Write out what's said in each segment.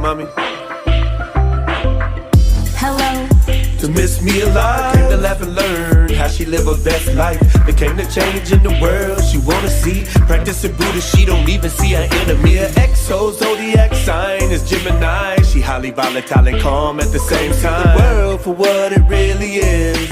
mommy. Hello. To miss me a lot, came to laugh and learn how she live her best life. There came to change in the world she wanna see. Practicing Buddha, she don't even see her enemy. Her exo zodiac sign is Gemini. She highly volatile and calm at the same time. The world for what it really is,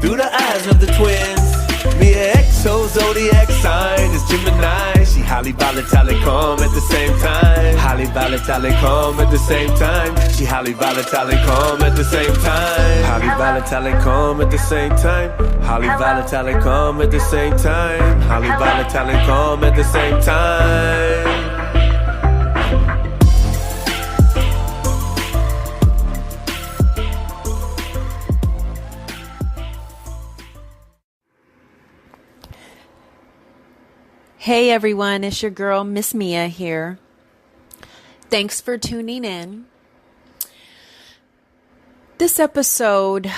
through the eyes of the twins. Me, her exo zodiac sign is Gemini. She highly volatile and calm at the same time. Highly volatile and calm at the same time. She highly volatile and calm at the same time. Highly volatile and calm at the same time. Highly volatile and calm at the same time. Highly volatile and calm at the same time. Hey everyone, it's your girl Miss Mia here. Thanks for tuning in. This episode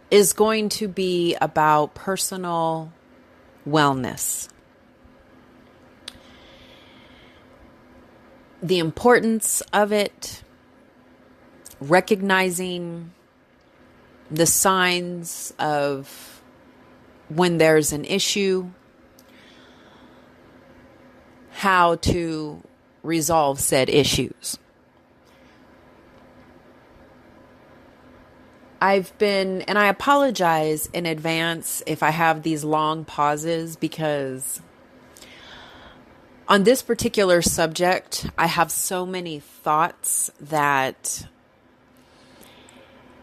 is going to be about personal wellness. The importance of it, recognizing the signs of when there's an issue, how to resolve said issues. And I apologize in advance if I have these long pauses, because on this particular subject, I have so many thoughts that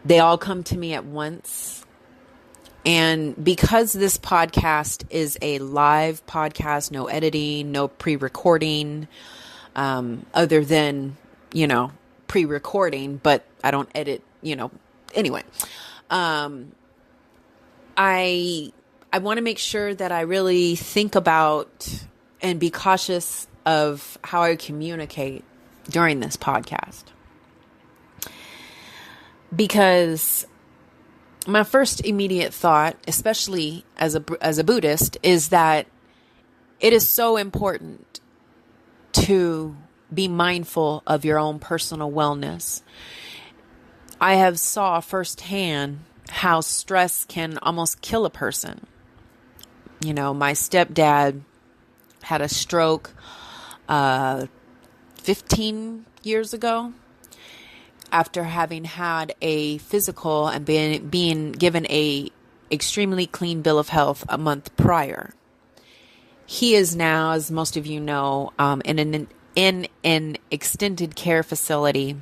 they all come to me at once. And because this podcast is a live podcast, no editing, no pre-recording, other than, pre-recording, but I don't edit, anyway. I want to make sure that I really think about and be cautious of how I communicate during this podcast. Because my first immediate thought, especially as a Buddhist, is that it is so important to be mindful of your own personal wellness. I have saw firsthand how stress can almost kill a person. My stepdad had a stroke 15 years ago, after having had a physical and being given a extremely clean bill of health a month prior. He is now, as most of you know, in an extended care facility,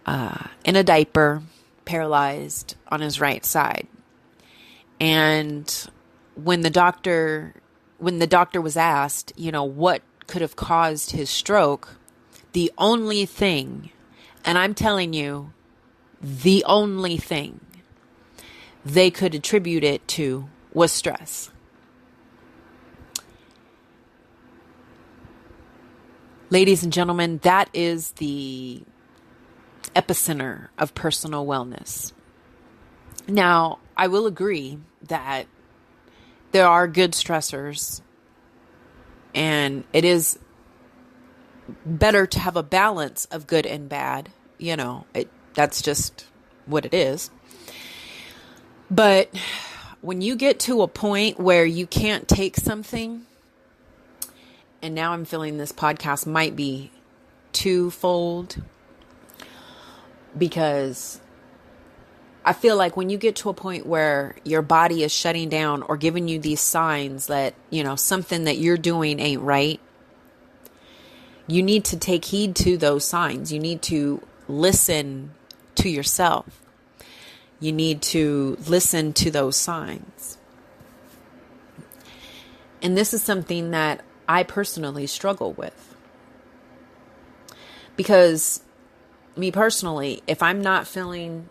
in a diaper, paralyzed on his right side. And when the doctor was asked, what could have caused his stroke, the only thing, and I'm telling you, the only thing they could attribute it to was stress. Ladies and gentlemen, that is the epicenter of personal wellness. Now, I will agree that there are good stressors, and it is better to have a balance of good and bad. That's just what it is. But when you get to a point where you can't take something, and now I'm feeling this podcast might be twofold, because I feel like when you get to a point where your body is shutting down or giving you these signs that, something that you're doing ain't right, you need to take heed to those signs. You need to listen to yourself. You need to listen to those signs. And this is something that I personally struggle with. Because me personally, if I'm not feeling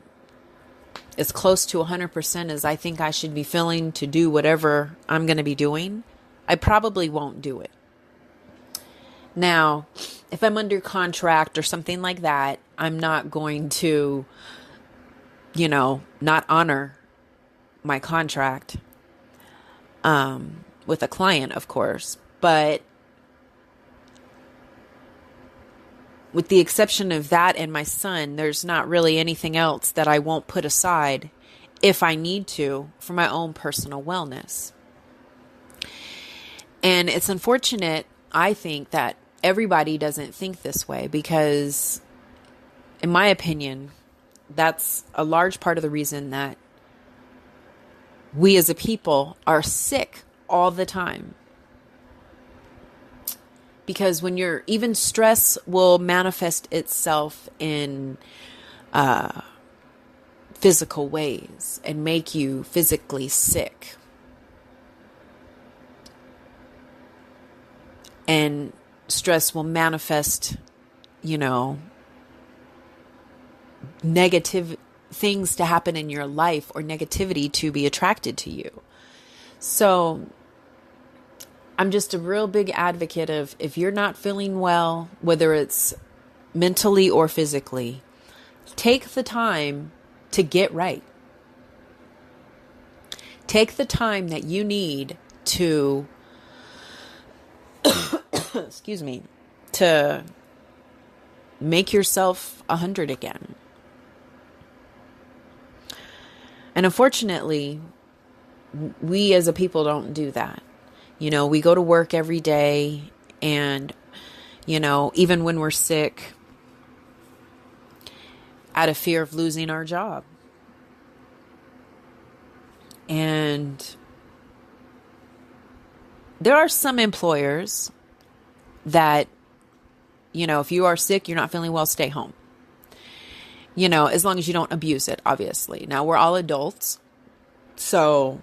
as close to 100% as I think I should be feeling to do whatever I'm going to be doing, I probably won't do it. Now, if I'm under contract or something like that, I'm not going to, not honor my contract with a client, of course. But with the exception of that and my son, there's not really anything else that I won't put aside if I need to for my own personal wellness. And it's unfortunate, I think, that everybody doesn't think this way because, in my opinion, that's a large part of the reason that we as a people are sick all the time. Because when even stress will manifest itself in physical ways and make you physically sick. And stress will manifest, negative things to happen in your life or negativity to be attracted to you. So I'm just a real big advocate of if you're not feeling well, whether it's mentally or physically, take the time to get right. Take the time that you need to, excuse me, to make yourself 100 again. And unfortunately, we as a people don't do that. We go to work every day and, even when we're sick, out of fear of losing our job. And there are some employers that, if you are sick, you're not feeling well, stay home. As long as you don't abuse it, obviously. Now, we're all adults, so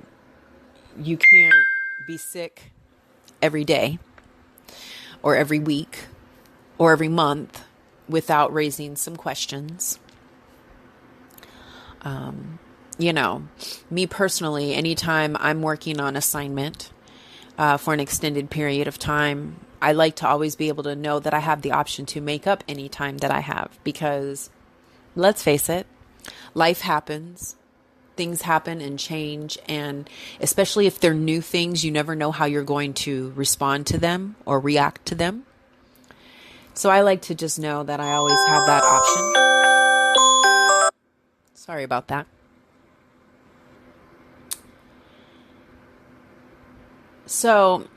you can't be sick every day or every week or every month without raising some questions. Me personally, anytime I'm working on assignment for an extended period of time, I like to always be able to know that I have the option to make up any time that I have, because let's face it, life happens. Things happen and change, and especially if they're new things, you never know how you're going to respond to them or react to them. So I like to just know that I always have that option. Sorry about that. So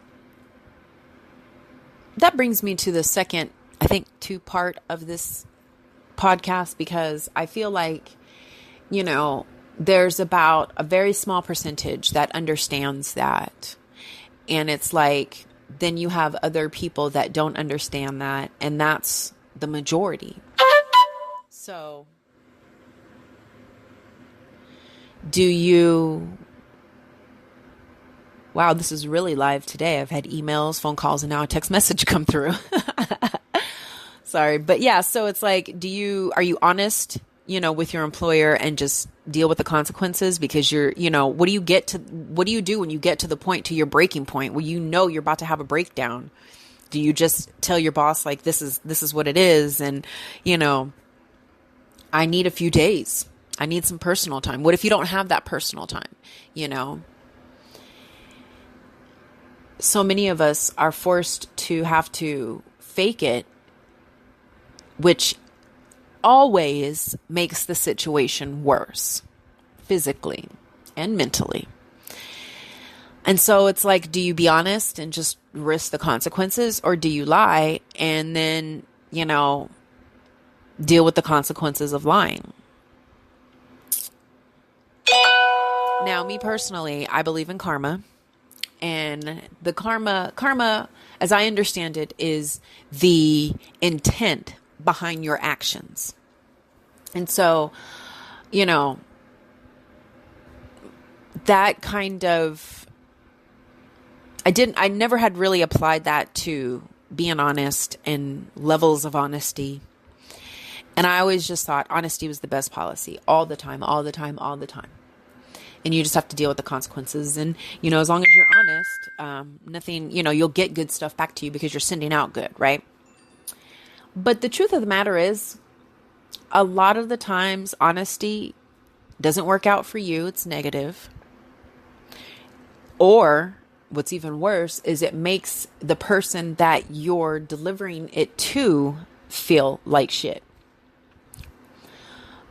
that brings me to the second, I think, two-part of this podcast, because I feel like, there's about a very small percentage that understands that. And it's like, then you have other people that don't understand that. And that's the majority. So wow, this is really live today. I've had emails, phone calls, and now a text message come through. Sorry. But yeah, so it's like, are you honest, with your employer and just deal with the consequences? Because what do you do when you get to the point, to your breaking point, where you're about to have a breakdown? Do you just tell your boss, like, this is what it is? And, I need a few days. I need some personal time. What if you don't have that personal time? So many of us are forced to have to fake it, which always makes the situation worse, physically and mentally. And so it's like, do you be honest and just risk the consequences, or do you lie and then, deal with the consequences of lying? Now, me personally, I believe in karma. And the karma, as I understand it, is the intent behind your actions. And so, that kind of, I never had really applied that to being honest and levels of honesty. And I always just thought honesty was the best policy all the time, all the time, all the time. And you just have to deal with the consequences. And, as long as you're honest, nothing, you'll get good stuff back to you because you're sending out good, right? But the truth of the matter is, a lot of the times, honesty doesn't work out for you. It's negative. Or what's even worse is it makes the person that you're delivering it to feel like shit.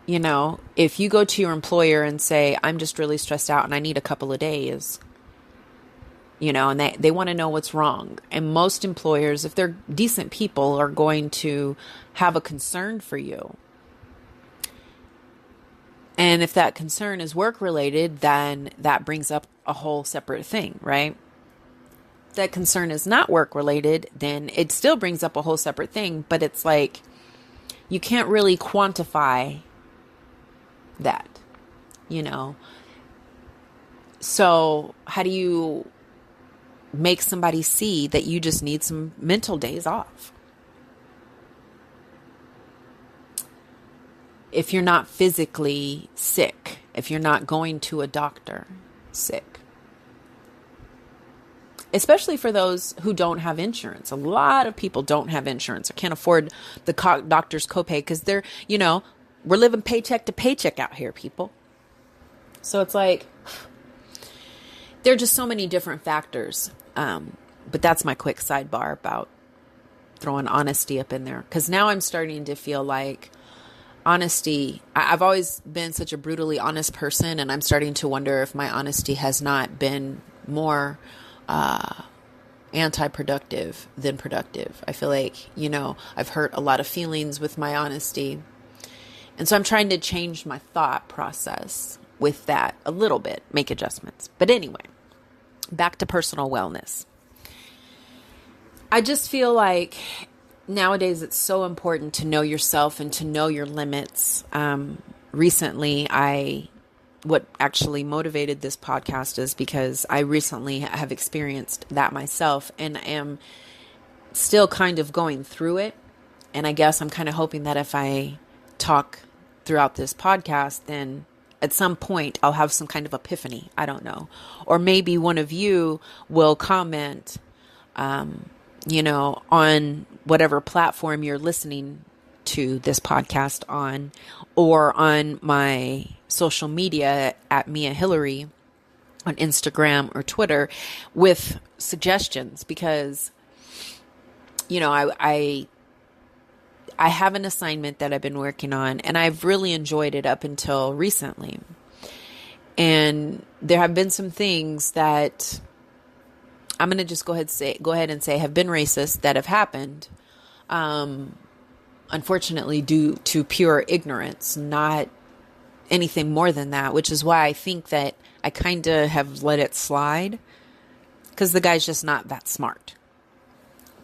You know, if you go to your employer and say, I'm just really stressed out and I need a couple of days, you know, and they want to know what's wrong. And most employers, if they're decent people, are going to have a concern for you. And if that concern is work related, then that brings up a whole separate thing, right? If that concern is not work related, then it still brings up a whole separate thing. But it's like, you can't really quantify that, you know? So how do you make somebody see that you just need some mental days off? If you're not physically sick, if you're not going to a doctor sick. Especially for those who don't have insurance. A lot of people don't have insurance or can't afford the doctor's copay because they're, you know, we're living paycheck to paycheck out here, people. So it's like, there are just so many different factors. But that's my quick sidebar about throwing honesty up in there. Because now I'm starting to feel like honesty, I've always been such a brutally honest person, and I'm starting to wonder if my honesty has not been more anti-productive than productive. I feel like, you know, I've hurt a lot of feelings with my honesty. And so I'm trying to change my thought process with that a little bit, make adjustments. But anyway, back to personal wellness. I just feel like nowadays it's so important to know yourself and to know your limits. Recently, what actually motivated this podcast is because I recently have experienced that myself and am still kind of going through it. And I guess I'm kind of hoping that if I talk throughout this podcast, then at some point I'll have some kind of epiphany. I don't know. Or maybe one of you will comment, you know, on whatever platform you're listening to this podcast on, or on my social media at Mia Hillary on Instagram or Twitter with suggestions, because, you know, I have an assignment that I've been working on, and I've really enjoyed it up until recently. And there have been some things that I'm going to just go ahead and say have been racist that have happened. Unfortunately, due to pure ignorance, not anything more than that, which is why I think that I kind of have let it slide, because the guy's just not that smart.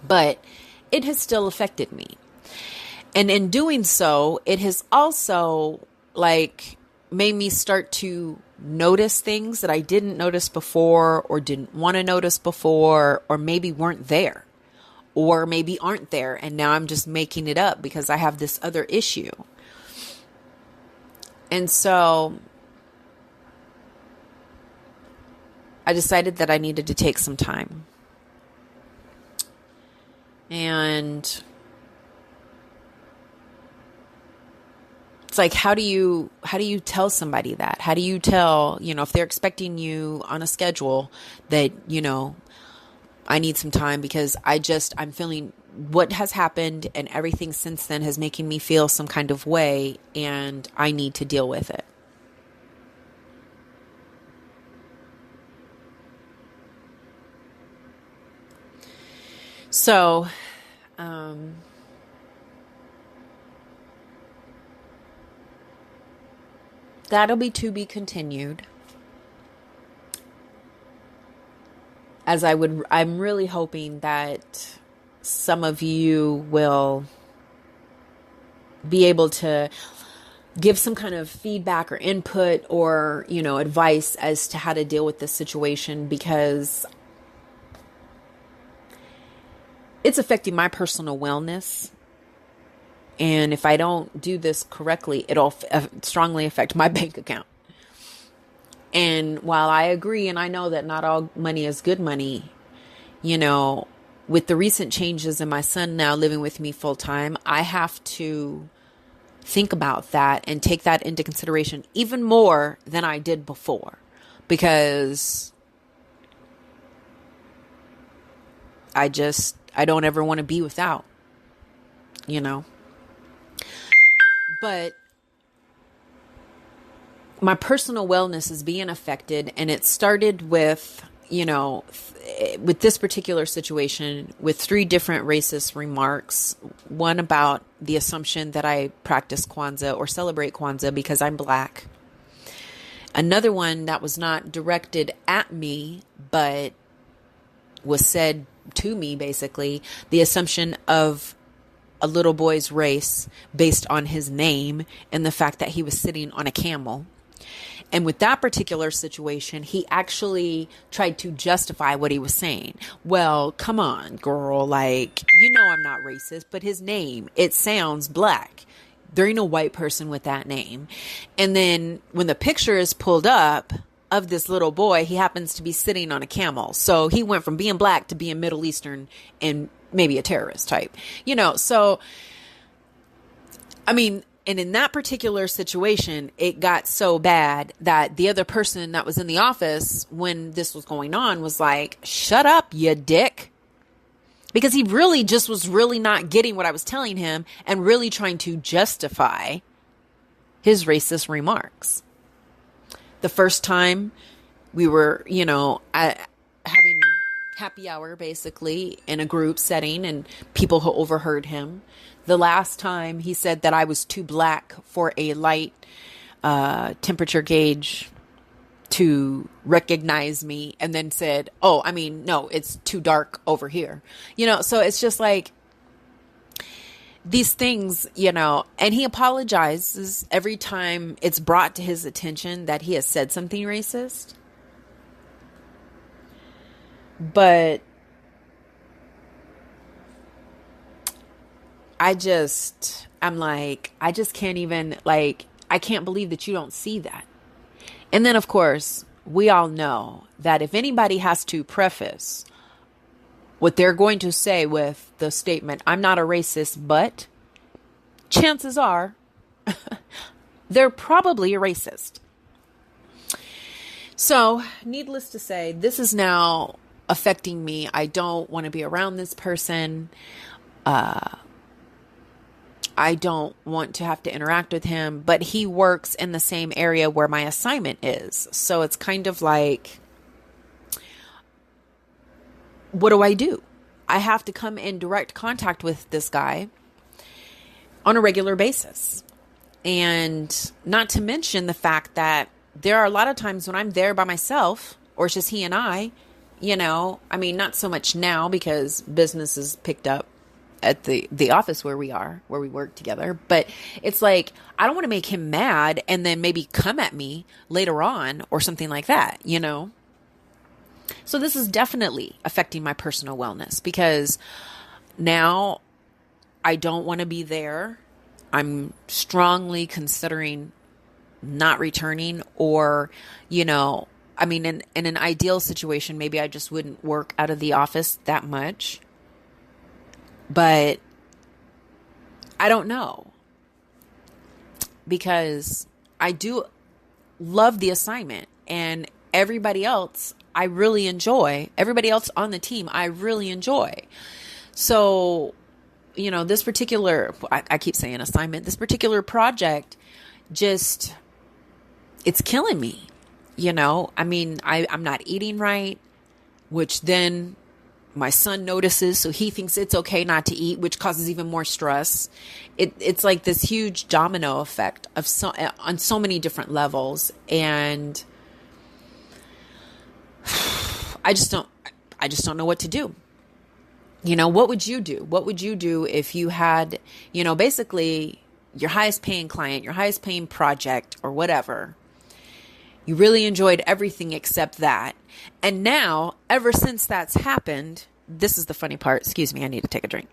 But it has still affected me. And in doing so, it has also like made me start to notice things that I didn't notice before, or didn't want to notice before, or maybe weren't there, or maybe aren't there. And now I'm just making it up because I have this other issue. And so I decided that I needed to take some time. And it's like, how do you tell somebody that? How do you tell, you know, if they're expecting you on a schedule that, you know, I need some time because I'm feeling what has happened, and everything since then has making me feel some kind of way, and I need to deal with it. So, that'll be to be continued. I'm really hoping that some of you will be able to give some kind of feedback or input, or, you know, advice as to how to deal with this situation, because it's affecting my personal wellness. And if I don't do this correctly, it'll strongly affect my bank account. And while I agree, and I know that not all money is good money, you know, with the recent changes and my son now living with me full time, I have to think about that and take that into consideration even more than I did before, because I don't ever want to be without. you know. But my personal wellness is being affected, and it started with, you know, with this particular situation with 3 different racist remarks. One about the assumption that I practice Kwanzaa or celebrate Kwanzaa because I'm Black. Another one that was not directed at me, but was said to me, basically, the assumption of a little boy's race based on his name and the fact that he was sitting on a camel. And with that particular situation, he actually tried to justify what he was saying. Well, come on, girl. Like, you know, I'm not racist, but his name, it sounds Black. There ain't no white person with that name. And then when the picture is pulled up of this little boy, he happens to be sitting on a camel. So he went from being Black to being Middle Eastern and maybe a terrorist type, you know. So, I mean, and in that particular situation, it got so bad that the other person that was in the office when this was going on was like, shut up, you dick. Because he really just was really not getting what I was telling him and really trying to justify his racist remarks. The first time we were, you know, having happy hour basically in a group setting, and people who overheard him. The last time he said that I was too Black for a light temperature gauge to recognize me, and then said, oh, I mean, no, it's too dark over here. You know, so it's just like these things, you know, and he apologizes every time it's brought to his attention that he has said something racist. But I'm like, I just can't even, like, I can't believe that you don't see that. And then, of course, we all know that if anybody has to preface what they're going to say with the statement, I'm not a racist, but chances are they're probably a racist. So, needless to say, this is now affecting me. I don't want to be around this person. I don't want to have to interact with him, but he works in the same area where my assignment is. So it's kind of like, what do? I have to come in direct contact with this guy on a regular basis. And not to mention the fact that there are a lot of times when I'm there by myself, or it's just he and I, you know, I mean, not so much now because business is picked up at the office where we work together. But it's like, I don't want to make him mad and then maybe come at me later on or something like that, you know? So this is definitely affecting my personal wellness because now I don't want to be there. I'm strongly considering not returning, or, you know, I mean, in an ideal situation, maybe I just wouldn't work out of the office that much. But I don't know, because I do love the assignment, and everybody else I really enjoy. Everybody else on the team I really enjoy. So, you know, this particular, I keep saying assignment, this particular project just, it's killing me. You know, I mean, I'm not eating right, which then my son notices, so he thinks it's okay not to eat, which causes even more stress. It's like this huge domino effect of on so many different levels, and I just don't know what to do. You know, what would you do? What would you do if you had, you know, basically your highest paying client, your highest paying project or whatever? You really enjoyed everything except that. And now, ever since that's happened, this is the funny part. Excuse me, I need to take a drink.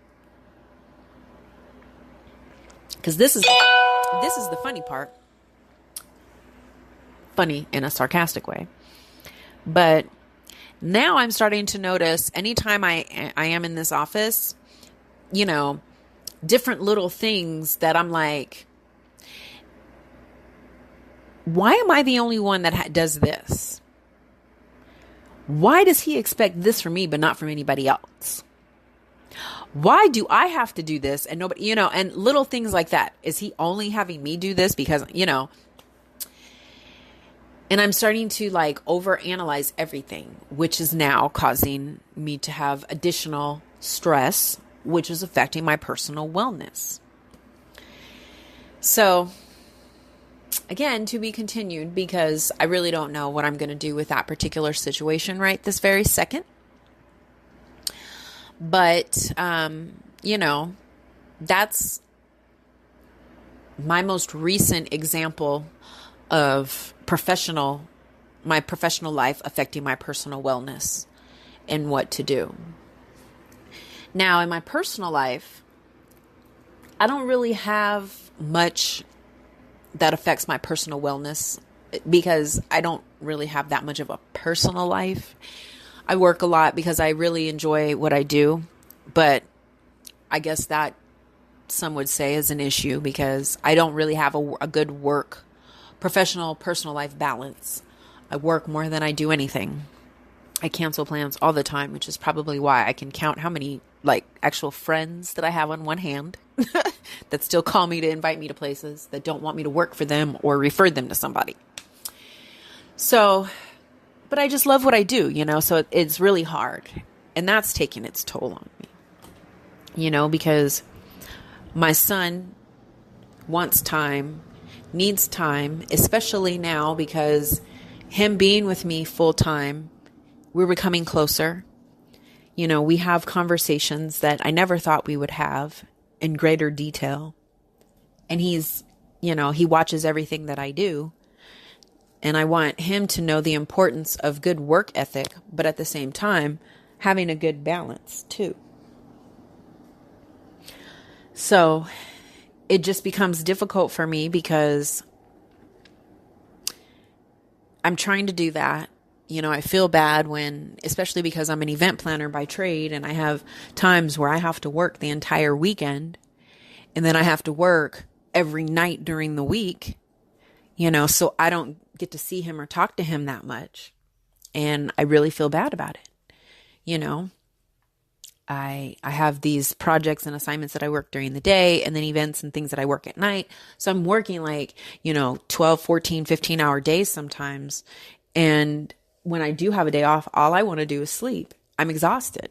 Because this is the funny part. Funny in a sarcastic way. But now I'm starting to notice anytime I am in this office, you know, different little things that I'm like, why am I the only one that does this? Why does he expect this from me, but not from anybody else? Why do I have to do this and nobody, and little things like that. Is he only having me do this because, and I'm starting to like overanalyze everything, which is now causing me to have additional stress, which is affecting my personal wellness. So again, to be continued, because I really don't know what I'm going to do with that particular situation right this very second. But, that's my most recent example of my professional life affecting my personal wellness and what to do. Now, in my personal life, I don't really have much that affects my personal wellness because I don't really have that much of a personal life. I work a lot because I really enjoy what I do, but I guess that some would say is an issue because I don't really have a good professional, personal life balance. I work more than I do anything. I cancel plans all the time, which is probably why I can count how many like actual friends that I have on one hand that still call me to invite me to places that don't want me to work for them or refer them to somebody. So, but I just love what I do, so it's really hard. And that's taking its toll on me, because my son wants time, needs time, especially now because him being with me full time, we're becoming closer. We have conversations that I never thought we would have in greater detail. And he's, he watches everything that I do. And I want him to know the importance of good work ethic, but at the same time, having a good balance too. So it just becomes difficult for me because I'm trying to do that. I feel bad especially because I'm an event planner by trade and I have times where I have to work the entire weekend and then I have to work every night during the week, so I don't get to see him or talk to him that much. And I really feel bad about it. I have these projects and assignments that I work during the day and then events and things that I work at night. So I'm working 12, 14, 15-hour days sometimes. And when I do have a day off, all I want to do is sleep. I'm exhausted,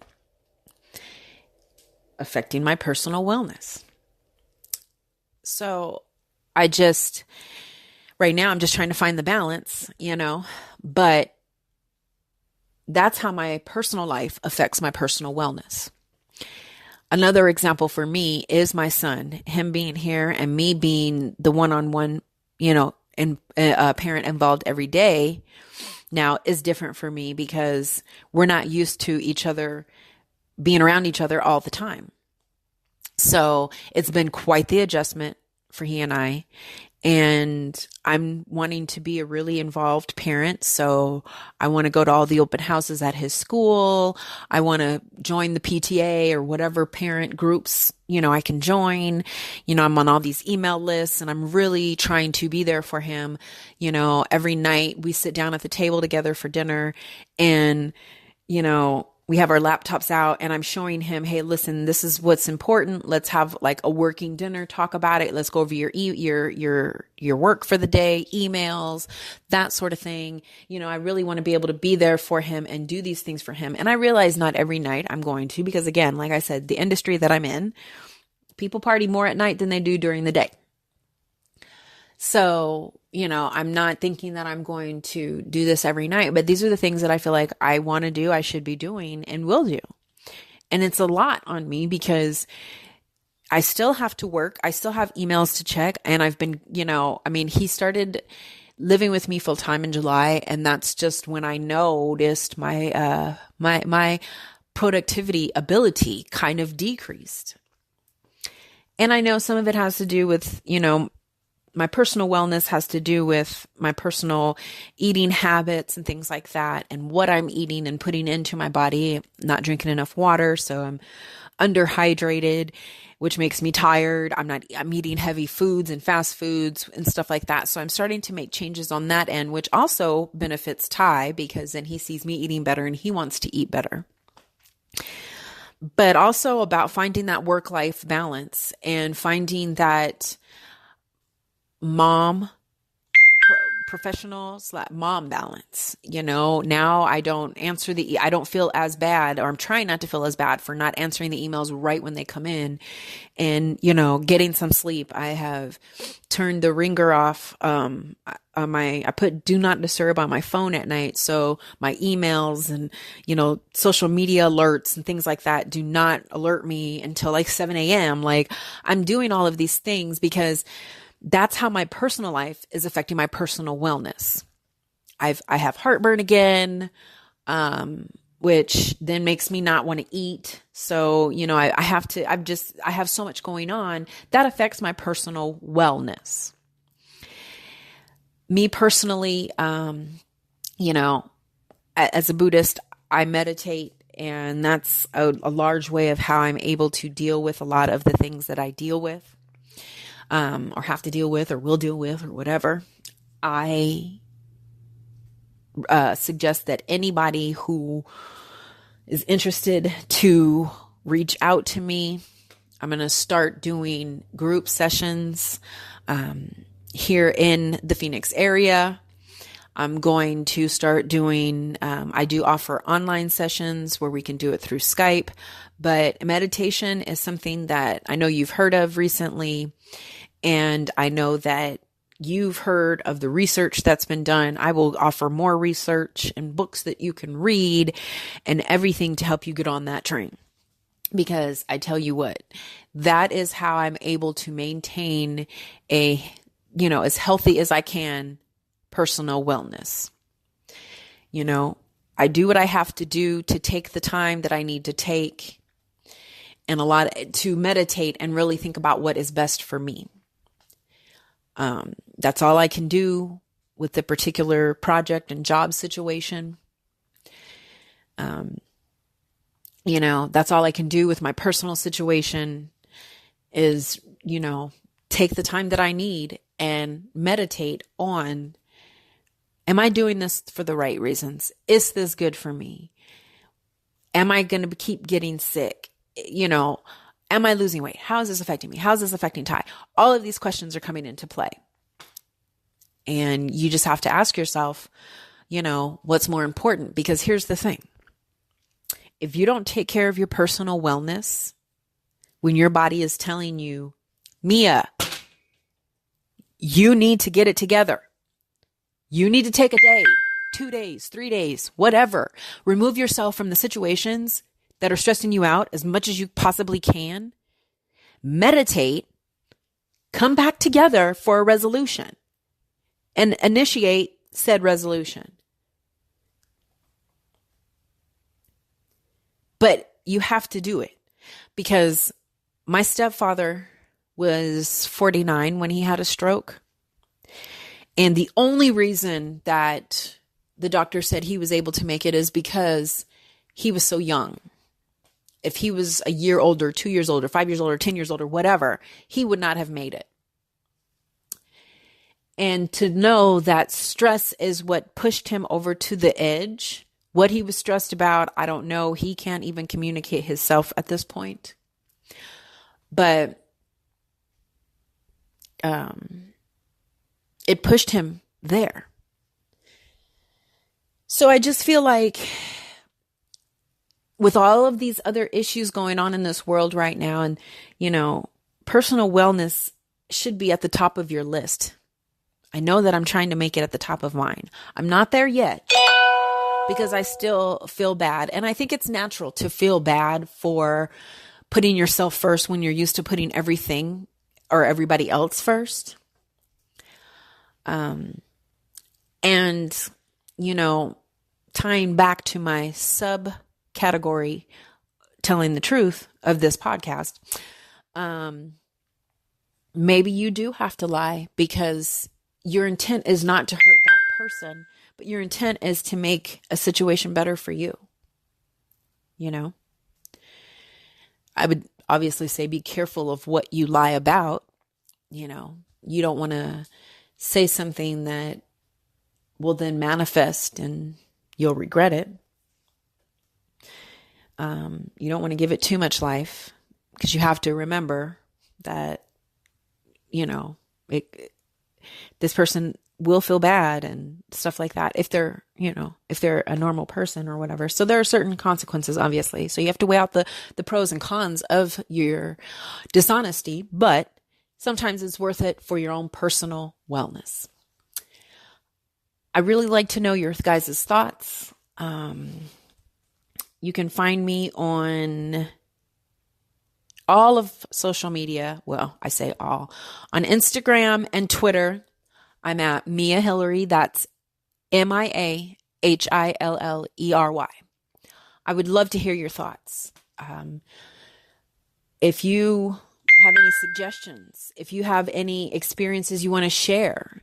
affecting my personal wellness. So right now I'm just trying to find the balance, but that's how my personal life affects my personal wellness. Another example for me is my son, him being here and me being the one-on-one, parent involved every day now is different for me because we're not used to each other being around each other all the time. So it's been quite the adjustment for he and I. And I'm wanting to be a really involved parent. So I want to go to all the open houses at his school. I want to join the PTA or whatever parent groups, I can join. I'm on all these email lists and I'm really trying to be there for him. Every night we sit down at the table together for dinner and, we have our laptops out and I'm showing him, hey, listen, this is what's important. Let's have like a working dinner, talk about it. Let's go over your work for the day, emails, that sort of thing. I really want to be able to be there for him and do these things for him. And I realize not every night I'm going to, because again, like I said, the industry that I'm in, people party more at night than they do during the day. So, I'm not thinking that I'm going to do this every night, but these are the things that I feel like I want to do, I should be doing and will do. And it's a lot on me because I still have to work. I still have emails to check. And I've been, he started living with me full time in July. And that's just when I noticed my productivity ability kind of decreased. And I know some of it has to do with, my personal wellness has to do with my personal eating habits and things like that and what I'm eating and putting into my body, not drinking enough water. So I'm underhydrated, which makes me tired. I'm eating heavy foods and fast foods and stuff like that. So I'm starting to make changes on that end, which also benefits Ty because then he sees me eating better and he wants to eat better. but also about finding that work-life balance and finding that mom professional slash mom balance. Now I don't answer I don't feel as bad, or I'm trying not to feel as bad for not answering the emails right when they come in, and, getting some sleep. I have turned the ringer off. I put do not disturb on my phone at night. So my emails and, social media alerts and things like that do not alert me until like 7 a.m. Like, I'm doing all of these things because that's how my personal life is affecting my personal wellness. I have heartburn again, which then makes me not want to eat. So, I have so much going on that affects my personal wellness. Me personally, as a Buddhist, I meditate, and that's a large way of how I'm able to deal with a lot of the things that I deal with. Or have to deal with, or will deal with, or whatever. I suggest that anybody who is interested to reach out to me. I'm going to start doing group sessions here in the Phoenix area. I'm going to start doing, I do offer online sessions where we can do it through Skype, but meditation is something that I know you've heard of recently. And I know that you've heard of the research that's been done. I will offer more research and books that you can read and everything to help you get on that train. Because I tell you what, that is how I'm able to maintain as healthy as I can personal wellness. I do what I have to do to take the time that I need to take, and to meditate and really think about what is best for me. That's all I can do with the particular project and job situation. That's all I can do with my personal situation is, take the time that I need and meditate on, am I doing this for the right reasons? Is this good for me? Am I going to keep getting sick? Am I losing weight? How is this affecting me? How is this affecting Ty? All of these questions are coming into play. And you just have to ask yourself, what's more important? Because here's the thing. If you don't take care of your personal wellness, when your body is telling you, Mia, you need to get it together. You need to take a day, 2 days, 3 days, whatever. Remove yourself from the situations that are stressing you out as much as you possibly can. Meditate, come back together for a resolution, and initiate said resolution. But you have to do it, because my stepfather was 49 when he had a stroke. And the only reason that the doctor said he was able to make it is because he was so young. If he was a year older, 2 years older, 5 years older, 10 years older, whatever, he would not have made it. And to know that stress is what pushed him over to the edge, what he was stressed about, I don't know. He can't even communicate himself at this point. But it pushed him there. So I just feel like with all of these other issues going on in this world right now, and, personal wellness should be at the top of your list. I know that I'm trying to make it at the top of mine. I'm not there yet because I still feel bad. And I think it's natural to feel bad for putting yourself first when you're used to putting everything or everybody else first. And, tying back to my subcategory, telling the truth of this podcast, maybe you do have to lie because your intent is not to hurt that person, but your intent is to make a situation better for you. I would obviously say be careful of what you lie about. You don't want to say something that will then manifest and you'll regret it. You don't want to give it too much life, because you have to remember that, this person will feel bad and stuff like that if they're a normal person or whatever. So there are certain consequences, obviously. So you have to weigh out the pros and cons of your dishonesty, but sometimes it's worth it for your own personal wellness. I really like to know your guys' thoughts. You can find me on all of social media. Well, I say all. On Instagram and Twitter, I'm at Mia Hillary. That's MiaHillery. I would love to hear your thoughts. If you have any suggestions, if you have any experiences you want to share,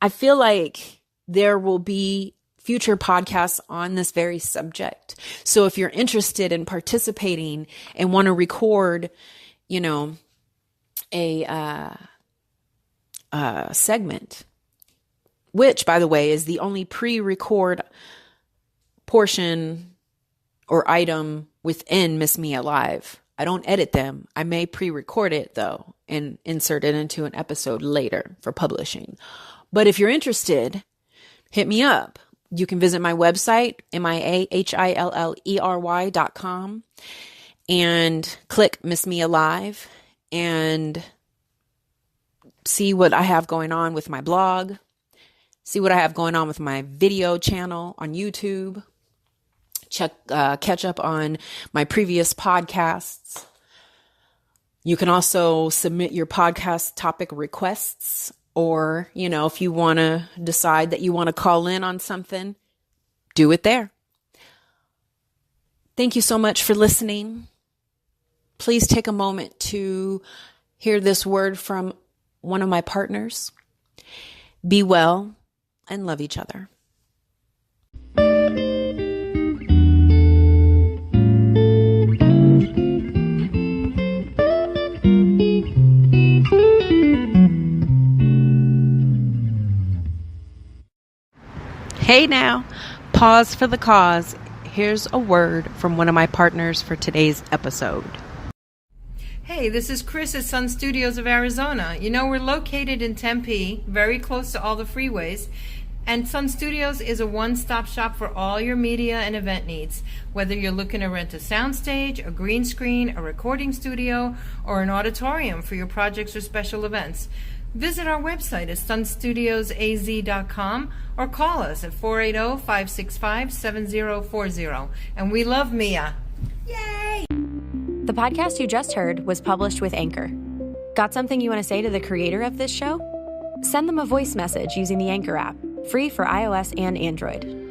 I feel like there will be future podcasts on this very subject. So if you're interested in participating and want to record, a segment, which, by the way, is the only pre-record portion or item within Miss Mia Live. I don't edit them. I may pre-record it, though, and insert it into an episode later for publishing. But if you're interested, hit me up. You can visit my website, MiaHillery.com, and click Miss Mia Live and see what I have going on with my blog, see what I have going on with my video channel on YouTube, catch up on my previous podcasts. You can also submit your podcast topic requests, or, if you want to decide that you want to call in on something, do it there. Thank you so much for listening. Please take a moment to hear this word from one of my partners. Be well and love each other. Hey now, pause for the cause. Here's a word from one of my partners for today's episode. Hey, this is Chris at Sun Studios of Arizona. We're located in Tempe, very close to all the freeways. And Sun Studios is a one-stop shop for all your media and event needs. Whether you're looking to rent a soundstage, a green screen, a recording studio, or an auditorium for your projects or special events, visit our website at sunstudiosaz.com or call us at 480-565-7040. And we love Mia. Yay! The podcast you just heard was published with Anchor. Got something you want to say to the creator of this show? Send them a voice message using the Anchor app, free for iOS and Android.